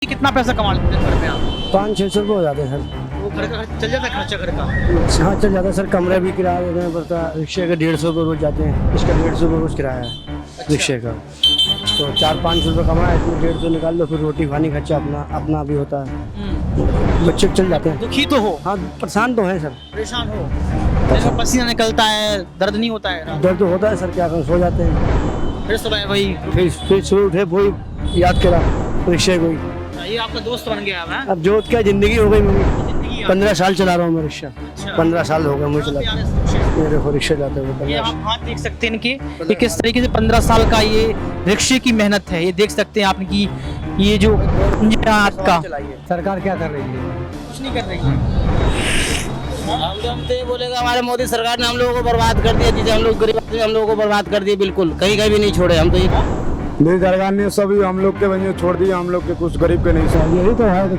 कितना पैसा कमा लेते हैं घर में आप? 500-600 रुपये हो जाते हैं सर। वो घर का चल जाता है खर्चा घर का? हाँ चल जाता है सर। कमरे भी किराया देना पड़ता है। रिक्शे का 150 रुपये रोज जाते हैं। इसका 150 रुपये रोज किराया है रिक्शे का। तो 400-500 रुपये कमाए तो 150 निकाल लो, फिर रोटी पानी खर्चा अपना भी होता है। बच्चे चल जाते हैं। दुखी तो हो? हाँ परेशान तो हैं सर। परेशान हो? जैसे पसीना निकलता है, दर्द नहीं होता है? दर्द तो होता है सर, क्या करें, सो जाते हैं। फिर सुबह वही फिर सुबह उठे वही याद करा रिक्शे को ही। ये आपका दोस्त बन गया है? अब जो क्या जिंदगी हो गई मेरी। जिंदगी 15 साल चला रहा हूँ मैं रिक्शा। 15 साल हो गए मुझे चलाते। मेरे को रिक्शा जाते हुए ये आप हाथ देख सकते हैं इनके, ये किस तरीके से 15 साल का ये रिक्शे की मेहनत है। ये देख सकते हैं आप की ये जो हाथ का। सरकार क्या कर रही है? कुछ नहीं कर रही है। हम तो ये बोलेगा हमारे मोदी सरकार ने हम लोगों को बर्बाद कर दिया। चीजें हम लोग गरीब आदमी हम लोगों को बर्बाद कर दिए, बिल्कुल कहीं कहीं भी नहीं छोड़े। हम तो ये नहीं, सरकार ने सभी हम लोग के बंदे छोड़ दिए, हम लोग के कुछ गरीब के नहीं छोड़। यही तो है,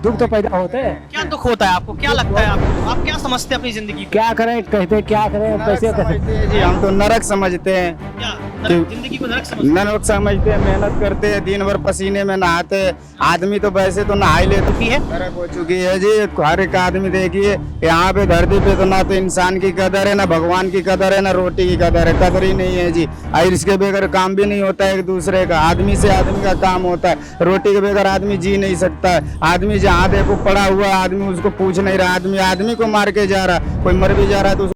दुख तो पैदा होते हैं। क्या दुख होता है आपको? क्या लगता है आपको? आप क्या समझते हैं अपनी जिंदगी को? क्या करें, कहते क्या करें, पैसे समझते हैं जी, हम तो नरक समझते हैं। क्या जिंदगी को नरक समझते हैं? नरक समझते हैं। मेहनत करते हैं, दिन भर पसीने में नहाते हैं। आदमी तो वैसे तो नहा ही लेते है। नरक हो चुकी है जी। हर एक आदमी देखिए यहाँ पे धरती पे तो ना तो इंसान की कदर है, ना भगवान की कदर है, ना रोटी की कदर है। कदर ही नहीं है जी। और इसके बगैर काम भी नहीं होता है एक दूसरे का। आदमी से आदमी का काम होता है। रोटी के बगैर आदमी जी नहीं सकता है। आदमी जहाँ देखो पड़ा हुआ आदमी उसको पूछ नहीं रहा। आदमी को मार के जा रहा, कोई मर भी जा रहा है तो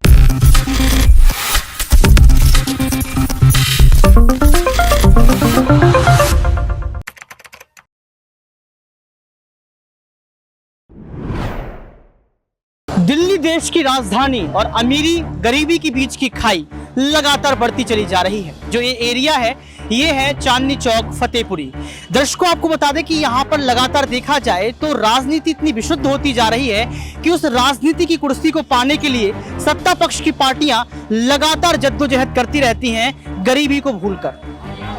दिल्ली देश की राजधानी और अमीरी गरीबी के बीच की खाई लगातार बढ़ती चली जा रही है। जो ये एरिया है ये है चांदनी चौक फतेहपुरी। दर्शकों आपको बता दें कि यहाँ पर लगातार देखा जाए तो राजनीति इतनी विशुद्ध होती जा रही है कि उस राजनीति की कुर्सी को पाने के लिए सत्ता पक्ष की पार्टियां लगातार जद्दोजहद करती रहती हैं गरीबी को भूलकर।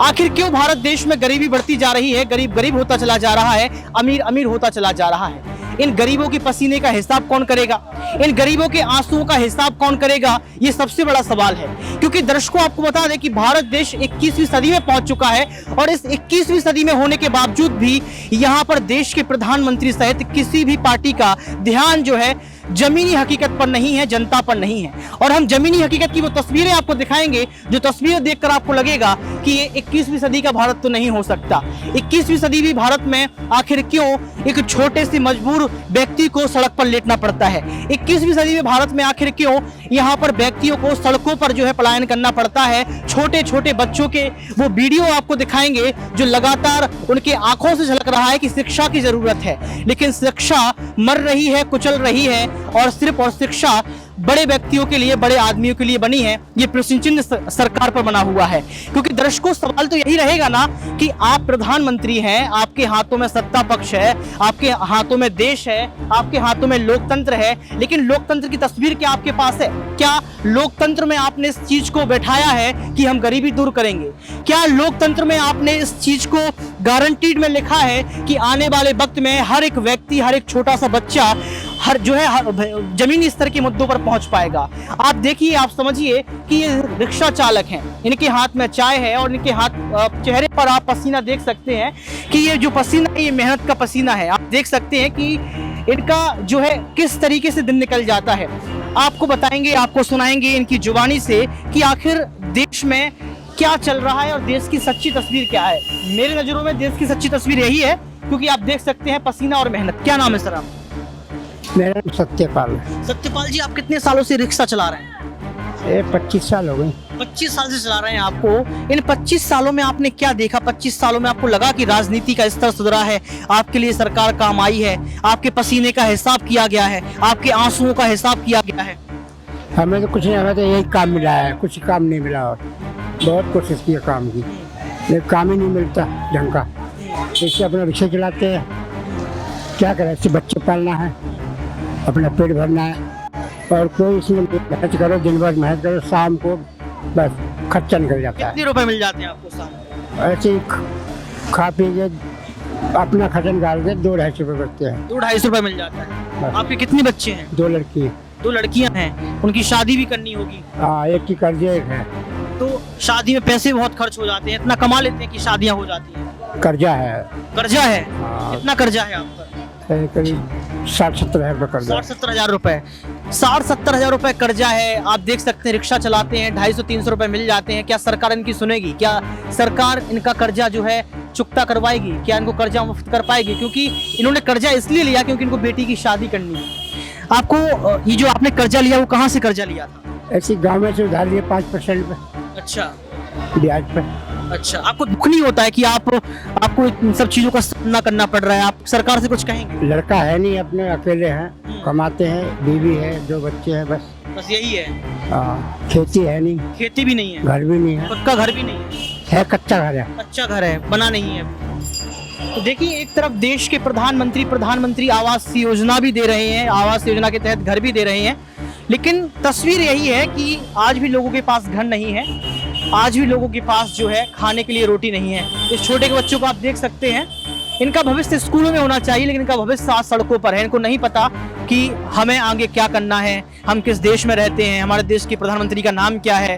आखिर क्यों भारत देश में गरीबी बढ़ती जा रही है, गरीब गरीब होता चला जा रहा है, अमीर अमीर होता चला जा रहा है? इन गरीबों के पसीने का हिसाब कौन करेगा? इन गरीबों के आंसुओं का हिसाब कौन करेगा? ये सबसे बड़ा सवाल है। क्योंकि दर्शकों आपको बता दें कि भारत देश 21वीं सदी में पहुंच चुका है और इस 21वीं सदी में होने के बावजूद भी यहाँ पर देश के प्रधानमंत्री सहित किसी भी पार्टी का ध्यान जो है जमीनी हकीकत पर नहीं है, जनता पर नहीं है। और हम जमीनी हकीकत की वो तस्वीरें आपको दिखाएंगे जो तस्वीरें देखकर आपको लगेगा कि ये 21वीं सदी का भारत तो नहीं हो सकता। 21वीं सदी भी भारत में आखिर क्यों एक छोटे से मजबूर व्यक्ति को सड़क पर लेटना पड़ता है? 21वीं सदी में भारत में आखिर क्यों यहाँ पर व्यक्तियों को सड़कों पर जो है पलायन करना पड़ता है? छोटे छोटे बच्चों के वो वीडियो आपको दिखाएंगे जो लगातार उनके आंखों से झलक रहा है कि शिक्षा की जरूरत है, लेकिन शिक्षा मर रही है, कुचल रही है और सिर्फ और शिक्षा बड़े व्यक्तियों के लिए, बड़े आदमियों के लिए बनी है। ये प्रश्न चिन्ह सरकार पर बना हुआ है। क्योंकि दर्शकों सवाल तो यही रहेगा ना कि आप प्रधानमंत्री हैं, आपके हाथों में सत्ता पक्ष है, आपके हाथों में देश है, आपके हाथों में लोकतंत्र है, लेकिन लोकतंत्र की तस्वीर क्या आपके पास है? क्या लोकतंत्र में आपने इस चीज को बैठाया है कि हम गरीबी दूर करेंगे? क्या लोकतंत्र में आपने इस चीज को गारंटीड में लिखा है कि आने वाले वक्त में हर एक व्यक्ति, हर एक छोटा सा बच्चा हर जो है जमीनी स्तर के मुद्दों पर पहुंच पाएगा? आप देखिए, आप समझिए कि ये रिक्शा चालक हैं, इनके हाथ में चाय है और इनके चेहरे पर आप पसीना देख सकते हैं कि ये जो पसीना है ये मेहनत का पसीना है। आप देख सकते हैं कि इनका जो है किस तरीके से दिन निकल जाता है। आपको बताएंगे, आपको सुनाएंगे इनकी जुबानी से कि आखिर देश में क्या चल रहा है और देश की सच्ची तस्वीर क्या है। मेरे नजरों में देश की सच्ची तस्वीर यही है, क्योंकि आप देख सकते हैं पसीना और मेहनत। क्या नाम है सर आप? मेरा नाम सत्यपाल है। सत्यपाल जी, आप कितने सालों से रिक्शा चला रहे हैं? 25 साल हो गए। 25 साल से चला रहे हैं। आपको इन 25 सालों में आपने क्या देखा? 25 सालों में आपको लगा कि राजनीति का स्तर सुधरा है, आपके लिए सरकार काम आई है, आपके पसीने का हिसाब किया गया है, आपके आंसुओं का हिसाब किया गया है? हमें तो कुछ नहीं, हमें तो यही काम मिला है, कुछ काम नहीं मिला। और बहुत कोशिश की काम की, लेकिन काम ही नहीं मिलता ढंग का। इससे अपना रिक्शा चलाते हैं, क्या करें, इससे बच्चे पालना है, अपना पेट भरना है। और कोई इसमें मेहनत करो, दिन भर मेहनत करो, शाम को बस खर्चा निकल जाता है। कितने रुपए मिल जाते हैं आपको साल? ऐसे ही खा पी के अपना खर्चा निकाल के 2-250 रुपये बचते हैं। 2-250 रुपए मिल जाता है। आपके कितने बच्चे हैं? 2 लड़की हैं। 2 लड़कियां हैं, उनकी शादी भी करनी होगी। हाँ, एक की कर्जे एक है। तो शादी में पैसे बहुत खर्च हो जाते हैं, इतना कमा लेते हैं कि शादियां हो जाती हैं? कर्जा है। कर्जा है? हाँ। कितना कर्जा है आपका? है करीब 60-70 हज़ार रुपये कर्जा। 60-70 हजार रुपए, 60-70 हजार रुपए कर्जा है। आप देख सकते हैं रिक्शा चलाते हैं, 250-300 रुपए मिल जाते हैं। क्या सरकार इनकी सुनेगी? क्या सरकार इनका कर्जा जो है चुकता करवाएगी? क्या इनको कर्जा मुफ्त कर पाएगी? क्योंकि इन्होंने कर्जा इसलिए लिया क्योंकि इनको बेटी की शादी करनी है। आपको ये जो आपने कर्जा लिया वो कहाँ से कर्जा लिया था? ऐसी गांव में से उधार लिए 5% पे अच्छा ब्याज पे। अच्छा, आपको दुख नहीं होता है कि आपको इन सब चीजों का सामना करना पड़ रहा है? आप सरकार से कुछ कहेंगे? लड़का है नहीं, अपने अकेले हैं, कमाते हैं, बीवी है, 2 बच्चे हैं, बस यही है। खेती है नहीं, खेती भी नहीं है, घर भी नहीं है, खुद का घर भी नहीं है, कच्चा घर है। अच्छा घर है, बना नहीं है। तो देखिए, एक तरफ देश के प्रधानमंत्री आवास योजना भी दे रहे हैं, आवास योजना के तहत घर भी दे रहे हैं, लेकिन तस्वीर यही है कि आज भी लोगों के पास घर नहीं है, आज भी लोगों के पास जो है खाने के लिए रोटी नहीं है। इस छोटे के बच्चों को आप देख सकते हैं, इनका भविष्य स्कूलों में होना चाहिए, लेकिन इनका भविष्य आज सड़कों पर है। इनको नहीं पता कि हमें आगे क्या करना है, हम किस देश में रहते हैं, हमारे देश के प्रधानमंत्री का नाम क्या है,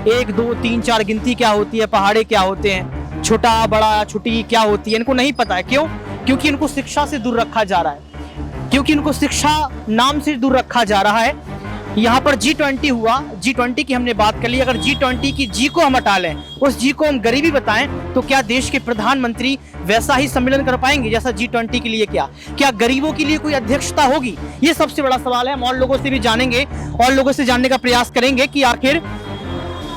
1 2 3 4 गिनती क्या होती है, पहाड़े क्या होते हैं, छोटा बड़ा छुट्टी क्या होती है, इनको नहीं पता है। क्यों? क्योंकि इनको शिक्षा से दूर रखा जा रहा है, क्योंकि इनको शिक्षा नाम से दूर रखा जा रहा है। यहाँ पर G20 हुआ, G20 की हमने बात कर ली। अगर G20 की जी को हम हटा लें, उस जी को हम गरीबी बताएं, तो क्या देश के प्रधानमंत्री वैसा ही सम्मेलन कर पाएंगे जैसा G20 के लिए? क्या गरीबों के लिए कोई अध्यक्षता होगी? ये सबसे बड़ा सवाल है। हम और लोगों से भी जानेंगे और लोगों से जानने का प्रयास करेंगे कि आखिर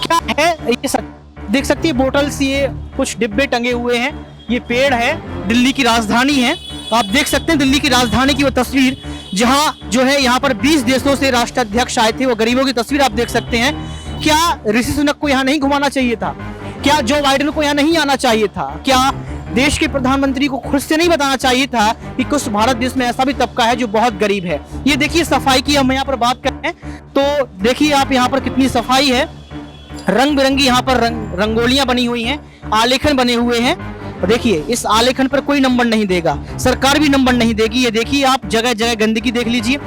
क्या है ये। देख सकती है बोटल्स, ये कुछ डिब्बे टंगे हुए हैं, ये पेड़ है, दिल्ली की राजधानी है। आप देख सकते हैं दिल्ली की राजधानी की वो तस्वीर, जहां जो है यहाँ पर 20 देशों से राष्ट्राध्यक्ष आए थे। वो गरीबों की तस्वीर आप देख सकते हैं। क्या ऋषि सुनक को यहाँ नहीं घुमाना चाहिए था? क्या जो बाइडेन को यहाँ नहीं आना चाहिए था? क्या देश के प्रधानमंत्री को खुद से नहीं बताना चाहिए था कि कुछ भारत देश में ऐसा भी तबका है जो बहुत गरीब है? ये देखिए सफाई की हम यहाँ पर बात कर रहे हैं, तो देखिए आप यहाँ पर कितनी सफाई है, रंग बिरंगी यहाँ पर रंगोलियां बनी हुई हैं, आलेखन बने हुए हैं। देखिए इस आलेखन पर कोई नंबर नहीं देगा, सरकार भी नंबर नहीं देगी। ये देखिए आप जगह जगह गंदगी देख लीजिए।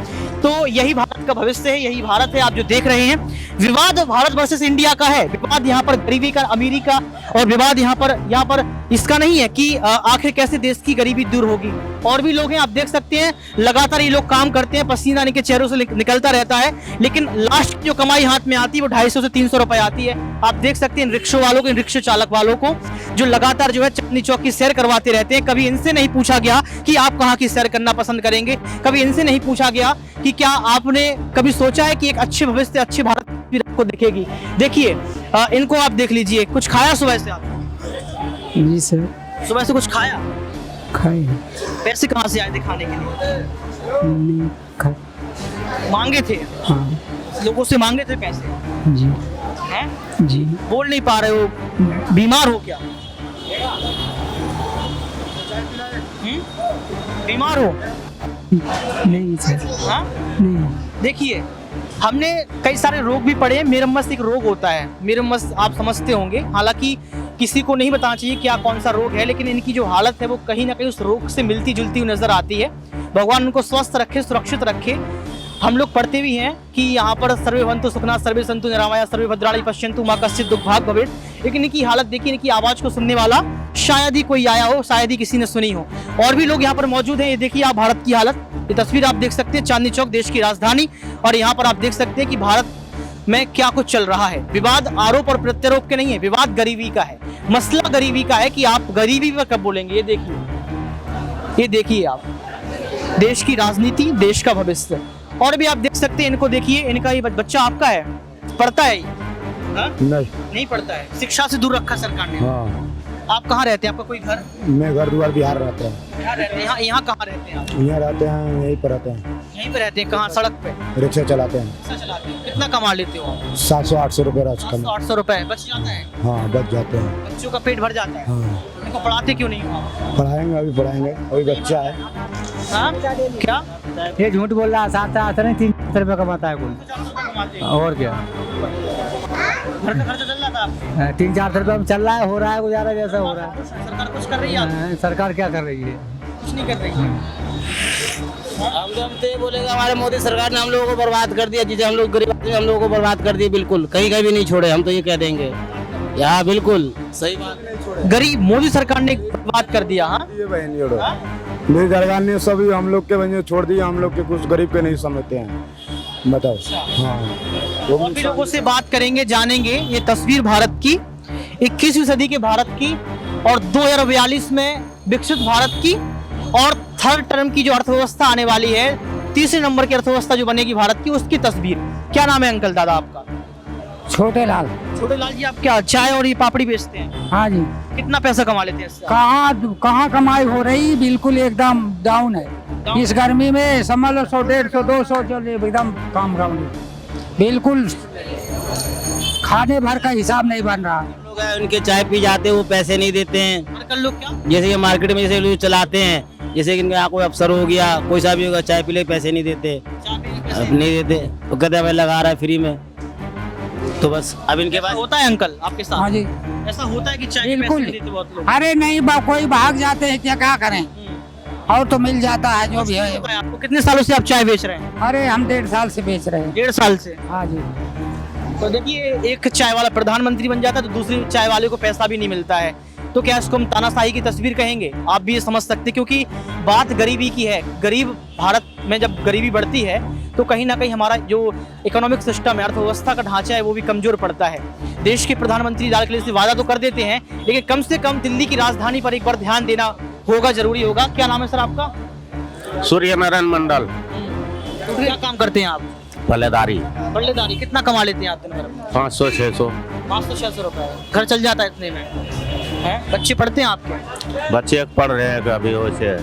तो यही भारत का भविष्य है, यही भारत है आप जो देख रहे हैं। विवाद भारत वर्सेस इंडिया का है, विवाद यहाँ पर गरीबी का, अमीरी का, और विवाद यहाँ पर इसका नहीं है कि आखिर कैसे देश की गरीबी दूर होगी। और भी लोग हैं, आप देख सकते हैं लगातार ये लोग काम करते हैं, पसीना इनके चेहरों से निकलता रहता है, लेकिन लास्ट जो कमाई हाथ में आती है वो 250 से 300 रुपए आती है। आप देख सकते हैं इन रिक्शा वालों को, इन रिक्शा चालक वालों को, जो लगातार जो है चांदनी चौक की सैर करवाते रहते हैं। कभी इनसे नहीं पूछा गया कि आप कहाँ की सैर करना पसंद करेंगे, कभी इनसे नहीं पूछा गया कि क्या आपने कभी सोचा है कि एक अच्छे भविष्य, अच्छे भारत भी आपको दिखेगी। देखिए इनको आप देख लीजिए, कुछ खाया सुबह से आप? जी सर, सुबह से कुछ खाया? खाए पैसे कहाँ से आए थे खाने के लिए? नहीं खा। मांगे थे? हाँ लोगों से मांगे थे पैसे? जी हैं? जी। बोल नहीं पा रहे हो, बीमार हो क्या? बीमार हो? नहीं सर, हाँ? नहीं। देखिए हमने कई सारे रोग भी पढ़े हैं। मेरम्मस एक रोग होता है, मेरम्मस आप समझते होंगे, हालांकि किसी को नहीं बताना चाहिए क्या कौन सा रोग है, लेकिन इनकी जो हालत है वो कहीं ना कहीं उस रोग से मिलती जुलती हुई नजर आती है। भगवान उनको स्वस्थ रखे, सुरक्षित रखे। हम लोग पढ़ते भी हैं कि यहाँ पर सर्वे भवन्तु सुखिनः सर्वे सन्तु निरामया सर्वे भद्राणि पश्यन्तु माँ कश्चित् दुःखभाग् भवेत्। लेकिन इनकी हालत देखिए, इनकी आवाज को सुनने वाला शायद ही कोई आया हो, शायद ही किसी ने सुनी हो। और भी लोग यहाँ पर मौजूद हैं। ये देखिए आप भारत की हालत, ये तस्वीर आप देख सकते हैं, चांदनी चौक देश की राजधानी, और यहाँ पर आप देख सकते हैं कि भारत में क्या कुछ चल रहा है। विवाद आरोप और प्रत्यारोप के नहीं है, विवाद गरीबी का है, मसला गरीबी का है कि आप गरीबी पर कब बोलेंगे। ये देखिए आप देश की राजनीति, देश का भविष्य। और भी आप देख सकते हैं, इनको देखिए, इनका ये बच्चा आपका है, पढ़ता है? नहीं पढ़ता है, शिक्षा से दूर रखा सरकार ने। हाँ। आप कहाँ रहते हैं? आपका कोई घर? मैं घर द्वार बिहार रहते हैं। बिहार रहते हैं? यहाँ कहाँ रहते हैं आप? यहाँ रहते हैं, यहीं पर रहते हैं। यहीं पे रहते हैं? कहाँ? सड़क पे रिक्शा चलाते हैं। रिक्शा चलाते हैं। कितना कमा लेते हो? 700-800 रुपये रात कम। 800 रुपए बच जाता है? हाँ बच जाते हैं। बच्चों का पेट भर जाता है? हाँ इनको पढ़ाते क्यों नहीं हो? पढ़ाएंगे, अभी पढ़ाएंगे, अभी बच्चा है। हाँ? क्या ये झूठ बोल रहा है, 7 नहीं 300 रुपये कमाता है कोई, 50 रुपए कमाते हैं? और क्या। घर का खर्चा चल जाता है आपका? 300-400 रुपये में चल रहा है, हो रहा है गुजारा जैसा हो रहा है। सरकार कुछ कर रही है आपकी? सरकार क्या कर रही है? कुछ नहीं कर रही है। हम तो ये बोलेगा हमारे मोदी सरकार ने हम लोगों को बर्बाद कर दिया, जिसे हम लोग गरीब आदमी हम लोगों को बर्बाद कर दिए, बिल्कुल कहीं भी नहीं छोड़े। हम तो ये कह देंगे, यहाँ बिल्कुल सही बात। गरीब मोदी सरकार ने बर्बाद कर दिया। हाँ ये बहनी उड़ो मेरी सरकार ने सभी हम लोग के बहनी छोड़ दिए, हम लोग के कुछ गरीब के नहीं समझते हैं, बताओ। हाँ और भी लोगों से बात करेंगे, जानेंगे ये तस्वीर भारत की 21वीं सदी के भारत की और 2042 में विकसित भारत की और थर्ड टर्म की जो अर्थव्यवस्था आने वाली है, तीसरे नंबर की अर्थव्यवस्था जो बनेगी भारत की, उसकी तस्वीर। क्या नाम है अंकल दादा आपका? छोटे लाल। छोटे लाल जी, आप क्या चाय और ये पापड़ी बेचते हैं? हाँ जी। कितना पैसा कमा लेते हैं इससे? कहाँ कमाई हो रही, बिल्कुल एकदम डाउन है। इस गर्मी में समझ लो 100, 150, 200 चल एकदम काम बिल्कुल खाने भर का हिसाब नहीं बन रहा। लोग हैं उनके चाय पी जाते हैं, वो पैसे नहीं देते हैं। अंकल लोग क्या? जैसे कि मार्केट में जैसे लोग चलाते हैं, जैसे कि इनका यहाँ कोई अफसर हो गया, कोई सा भी होगा, चाय पी ले पैसे नहीं देते, अब नहीं देते, वो कहते हैं भाई लगा रहा है फ्री में, तो बस अब इनके पास होता है अंकल आपके साथ? हाँ जी ऐसा होता है कि चाय के पैसे बिल्कुल। नहीं देते बहुत लोग? अरे नहीं कोई भाग जाते हैं, क्या करें, और तो मिल जाता है जो भी है। होता है आपको? कितने सालों से आप चाय बेच रहे हैं? अरे हम 1.5 साल से बेच रहे हैं। 1.5 साल से? हाँ जी। तो देखिए, एक चाय वाला प्रधानमंत्री बन जाता है तो दूसरी चाय वाले को पैसा भी नहीं मिलता है, तो क्या इसको हम तानाशाही की तस्वीर कहेंगे? आप भी ये समझ सकते हैं, क्योंकि बात गरीबी की है। गरीब भारत में जब गरीबी बढ़ती है तो कहीं ना कहीं हमारा जो इकोनॉमिक सिस्टम है, अर्थव्यवस्था का ढांचा है, वो भी कमजोर पड़ता है। देश के प्रधानमंत्री लाल किले से वादा तो कर देते हैं, लेकिन कम से कम दिल्ली की राजधानी पर एक बार ध्यान देना होगा, जरूरी होगा। क्या नाम है सर आपका? सूर्य नारायण मंडल। क्या काम करते हैं आप? पल्लेदारी। बल्लेदारी। कितना कमा लेते हैं आप दिन भर में? 500-600। 500-600 रुपए। घर चल जाता है इतने में? हैं? बच्चे पढ़ते हैं आपके? बच्चे एक पढ़ रहे हैं, अभी वैसे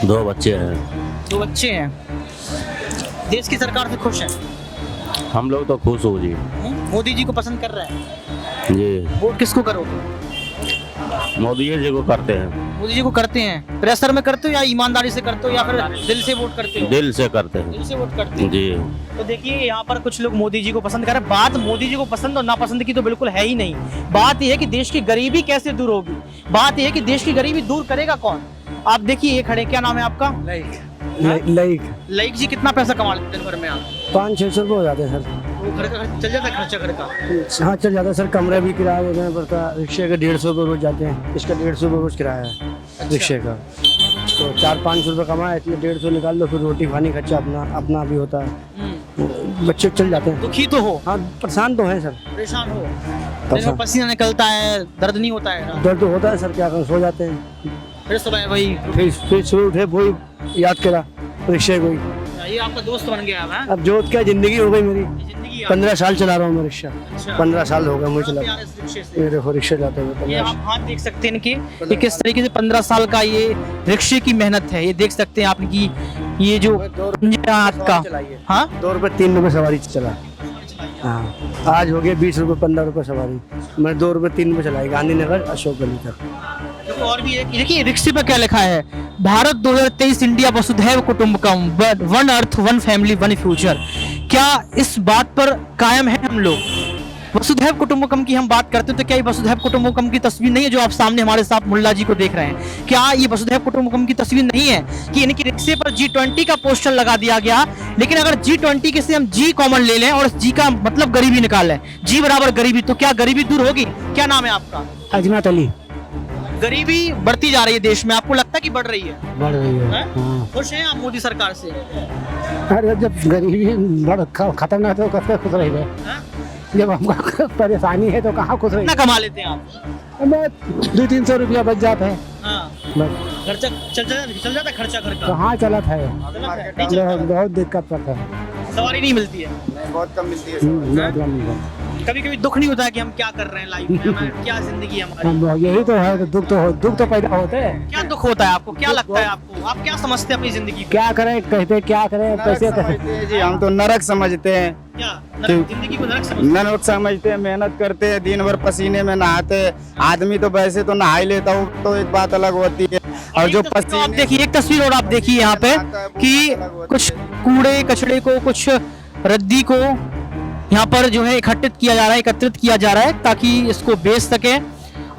2 बच्चे हैं। 2 बच्चे हैं। देश की सरकार से खुश हैं? हम लोग तो खुश हो जी। मोदी जी को पसंद कर रहे हैं? जी वोट किसको करोगे? मोदी जी को करते हैं। मोदी जी को करते हैं। प्रेशर में करते हो या ईमानदारी से करते हो या फिर दिल से वोट करते हो? दिल से करते हैं दिल से वोट करते हो। जी। तो देखिए, यहाँ पर कुछ लोग मोदी जी को पसंद कर रहे हैं। बात मोदी जी को पसंद और नापसंद की तो बिल्कुल है ही नहीं। बात यह है कि देश की गरीबी कैसे दूर होगी। बात यह है कि देश की गरीबी दूर करेगा कौन। आप देखिए, ये खड़े, क्या नाम है आपका? लाइक जी, कितना पैसा कमा लेते हैं दिन भर में आप? 500-600 रुपये हो जाते हैं सर। वो घर का चल जाता है खर्चा घर का? हाँ चल जाता है सर, कमरे भी किराया देना पड़ता है। रिक्शे का 150 रुपये रोज जाते हैं, इसका 150 रुपये रोज किराया है रिक्शे का। तो 400-500 रुपये कमाए, इसमें 150 निकाल लो, फिर रोटी पानी खर्चा अपना भी होता है। बच्चे चल जाते हैं। दुखी तो हो? हाँ परेशान तो है सर। परेशान हो? दिन में पसीना निकलता है, दर्द नहीं होता है? दर्द तो होता है सर, क्या करें, सो जाते हैं। फिर सुबह वही, फिर सुबह उठे वही याद करा रिक्शे को ही। ये आपका दोस्त बन गया है? अब जो क्या जिंदगी हो गई मेरी। जिंदगी 15 साल चला रहा हूँ मैं रिक्शा। 15 साल हो गए मुझे चला। प्यार है इस रिक्शे से। ये देखो रिक्शा चलाते हुए ये आप हाथ देख सकते हैं इनके, कि किस तरीके से 15 साल का ये रिक्शे की मेहनत है। ये देख सकते हैं आप इनकी, ये जो हाथ का। हाँ 2 रुपये 3 रुपये सवारी चला। हाँ आज हो गया 20 रुपये 15 रुपये सवारी। मैं 2 रुपये 3 रुपये चलाई गांधीनगर अशोक गली तक। और भी देखिए रिक्शे पर क्या लिखा है, भारत 2023 इंडिया वसुधैव कुटुंबकम, one earth one family one future. क्या इस बात पर कायम है हम लोग? वसुधैव कुटुंबकम की हम बात करते हैं तो क्या ये वसुधैव कुटुंबकम की तस्वीर नहीं है जो आप सामने हमारे साथ मुल्ला जी को देख रहे हैं? क्या ये वसुधैव कुटुंबकम की तस्वीर नहीं है कि इनकी रिक्शे पर G20 का पोस्टर लगा दिया गया? लेकिन अगर G20 के से हम G कॉमन ले लें और G का मतलब गरीबी निकाल लें, G बराबर गरीबी, तो क्या गरीबी दूर होगी? क्या नाम है आपका? अजमत अली। गरीबी बढ़ती जा रही है देश में, आपको लगता है कि बढ़ रही है? बढ़ रही है। हैं? हाँ। खुश हैं आप मोदी सरकार से? अरे जब गरीबी खत्म ना तो कैसे खुश रह गए? हैं? जब हमको परेशानी है तो कहाँ खुश कितना रहे? कमा लेते हैं आप? हमें 200-300 रुपया बच जाता है। हाँ। बस खर्चा चल जाता है खर्चा घर का? कहाँ चला था ये? नहीं चलता? बहुत दिक्कत पड़ता है। सवारी नहीं मिलती है? बहुत कम मिलती है। बहुत कम मिलता है। कभी कभी दुख नहीं होता है कि हम क्या कर रहे हैं लाइफ में, हमारी क्या जिंदगी है हमारी? हम यही तो है, दुख तो पैदा होते हैं। क्या दुख होता है आपको? क्या लगता है आपको? आप क्या समझते हैं अपनी जिंदगी को? क्या करें, कहते क्या करें, कैसे नरक समझते हैं जी, हम तो नरक समझते हैं। क्या जिंदगी को नरक समझते हैं? नरक समझते हैं, मेहनत करते हैं, दिन भर पसीने में नहाते हैं। आदमी तो वैसे तो नहा ही लेता हूँ, तो एक बात अलग होती है। और जो एक तस्वीर तो आप पसीने देखिए, एक तस्वीर और आप देखिए यहाँ पे कि कुछ कूड़े कचड़े को, कुछ रद्दी को यहाँ पर जो है एकत्रित किया जा रहा है, ताकि इसको बेच सके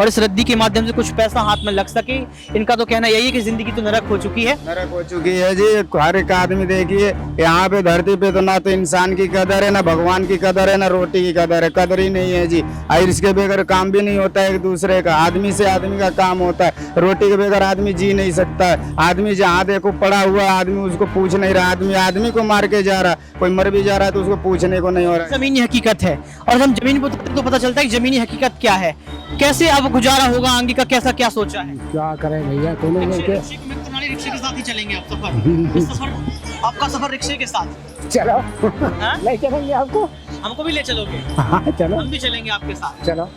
और इस रद्दी के माध्यम से कुछ पैसा हाथ में लग सके। इनका तो कहना यही है कि जिंदगी तो नरक हो चुकी है। नरक हो चुकी है जी। हर एक आदमी देखिए यहाँ पे धरती पे तो ना तो इंसान की कदर है, ना भगवान की कदर है, ना रोटी की कदर है। कदर ही नहीं है जी। और इसके बगैर काम भी नहीं होता है एक दूसरे का। आदमी से आदमी का काम होता है। रोटी के बगैर आदमी जी नहीं सकता है। आदमी जहाँ देखो पड़ा हुआ आदमी, उसको पूछ नहीं रहा। आदमी को मार के जा रहा, कोई मर भी जा रहा है तो उसको पूछने को नहीं हो रहा है। जमीनी हकीकत है, और हम जमीन पर उतरते तो पता चलता है कि जमीनी हकीकत क्या है। कैसे अब गुजारा होगा आगे का, कैसा क्या सोचा है? क्या करें भैया, दोनों मिलके रिक्शे के साथ ही चलेंगे आप सफर। आपका सफर रिक्शे के साथ। चलो हाँ? नहीं चलेंगे आपको, हमको भी ले चलोगे? हाँ चलो हम भी चलेंगे आपके साथ। चलो।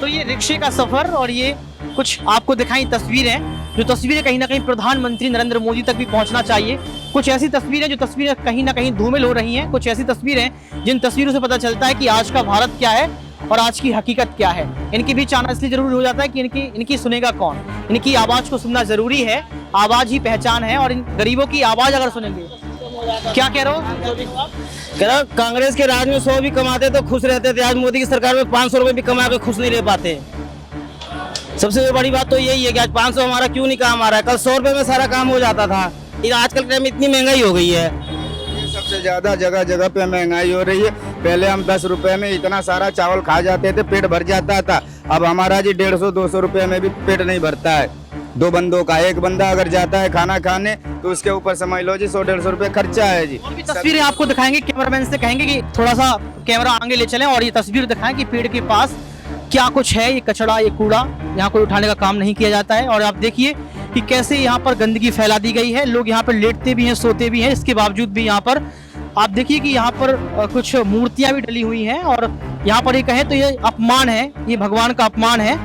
तो ये रिक्शे का सफर और ये कुछ आपको दिखाई तस्वीरें, जो तस्वीरें कहीं ना कहीं प्रधानमंत्री नरेंद्र मोदी तक भी पहुंचना चाहिए। कुछ ऐसी तस्वीरें जो तस्वीरें कहीं ना कहीं धूमिल हो रही हैं, कुछ ऐसी तस्वीरें जिन तस्वीरों से पता चलता है कि आज का भारत क्या है और आज की हकीकत क्या है। इनके बीच आना इसलिए जरूरी हो जाता है कि इनकी सुनेगा कौन। इनकी आवाज को सुनना जरूरी है। आवाज ही पहचान है, और इन गरीबों की आवाज अगर सुनेंगे। क्या कह रहे हो? कह रहा कांग्रेस के राज में 100 भी कमाते तो खुश रहते थे। आज मोदी की सरकार में 500 रुपए भी कमा के खुश नहीं रह पाते। सबसे बड़ी बात तो यही है कि आज 500 हमारा क्यों नहीं काम आ रहा है। कल 100 रुपए में सारा काम हो जाता था। आजकल के टाइम में इतनी महंगाई हो गई है। सबसे ज्यादा जगह जगह पे महंगाई हो रही है। पहले हम 10 रुपए में इतना सारा चावल खा जाते थे, पेट भर जाता था। अब हमारा जी 150-200 रुपए में भी पेट नहीं भरता है। 2 बंदों का, एक बंदा अगर जाता है खाना खाने तो उसके ऊपर समझ लो जी 100-150 रुपए खर्चा है जी। और भी तस्वीरें आपको दिखाएंगे। कैमरामैन से कहेंगे कि थोड़ा सा कैमरा आगे ले चलें और ये तस्वीर दिखाएं कि पेड़ के पास क्या कुछ है। ये कचड़ा, ये कूड़ा यहाँ कोई उठाने का काम नहीं किया जाता है। और आप देखिए कि कैसे यहाँ पर गंदगी फैला दी गई है। लोग यहाँ पर लेटते भी हैं, सोते भी हैं। इसके बावजूद भी यहाँ पर आप देखिए कि यहाँ पर कुछ मूर्तियां भी डली हुई हैं। और यहाँ पर ये कहें तो ये अपमान है, ये भगवान का अपमान है।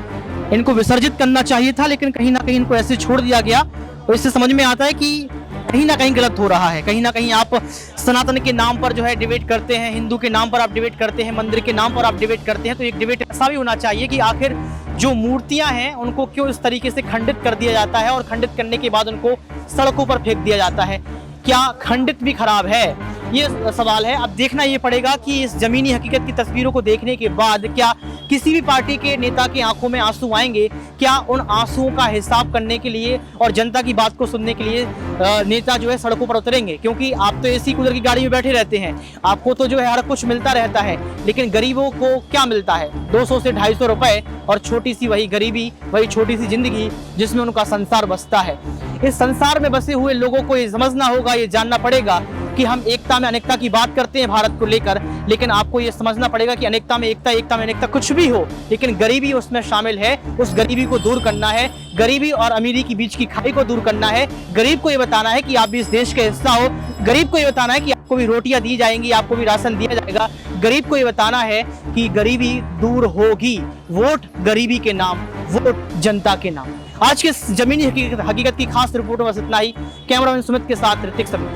इनको विसर्जित करना चाहिए था, लेकिन कहीं ना कहीं इनको ऐसे छोड़ दिया गया। तो इससे समझ में आता है कि कहीं ना कहीं गलत हो रहा है। कहीं ना कहीं आप सनातन के नाम पर जो है डिबेट करते हैं, हिंदू के नाम पर आप डिबेट करते हैं, मंदिर के नाम पर आप डिबेट करते हैं। तो एक डिबेट ऐसा भी होना चाहिए कि आखिर जो मूर्तियां हैं उनको क्यों इस तरीके से खंडित कर दिया जाता है, और खंडित करने के बाद उनको सड़कों पर फेंक दिया जाता है। क्या खंडित भी खराब है? ये सवाल है। अब देखना ये पड़ेगा कि इस जमीनी हकीकत की तस्वीरों को देखने के बाद क्या किसी भी पार्टी के नेता की आंखों में आंसू आएंगे? क्या उन आंसुओं का हिसाब करने के लिए और जनता की बात को सुनने के लिए नेता जो है सड़कों पर उतरेंगे? क्योंकि आप तो एसी कूलर की गाड़ी में बैठे रहते हैं, आपको तो जो है हर कुछ मिलता रहता है, लेकिन गरीबों को क्या मिलता है? 200 से 250 रुपए और छोटी सी वही गरीबी, वही छोटी सी जिंदगी जिसमें उनका संसार बसता है। इस संसार में बसे हुए लोगों को ये समझना होगा, ये जानना पड़ेगा कि हम एकता में अनेकता की बात करते हैं भारत को लेकर, लेकिन आपको ये समझना पड़ेगा कि अनेकता में एकता, एकता में अनेकता कुछ भी हो, लेकिन गरीबी उसमें शामिल है। उस गरीबी को दूर करना है। गरीबी और अमीरी के बीच की खाई को दूर करना है। गरीब को ये बताना है कि आप भी इस देश के हिस्सा हो। गरीब को ये बताना है कि आपको भी रोटियां दी जाएंगी, आपको भी राशन दिया जाएगा। गरीब को ये बताना है कि गरीबी दूर होगी। वोट गरीबी के नाम, वोट जनता के नाम। आज के जमीनी हकीकत की खास रिपोर्ट में बस इतना ही। कैमरामैन सुमित के साथ ऋतिक सबिता।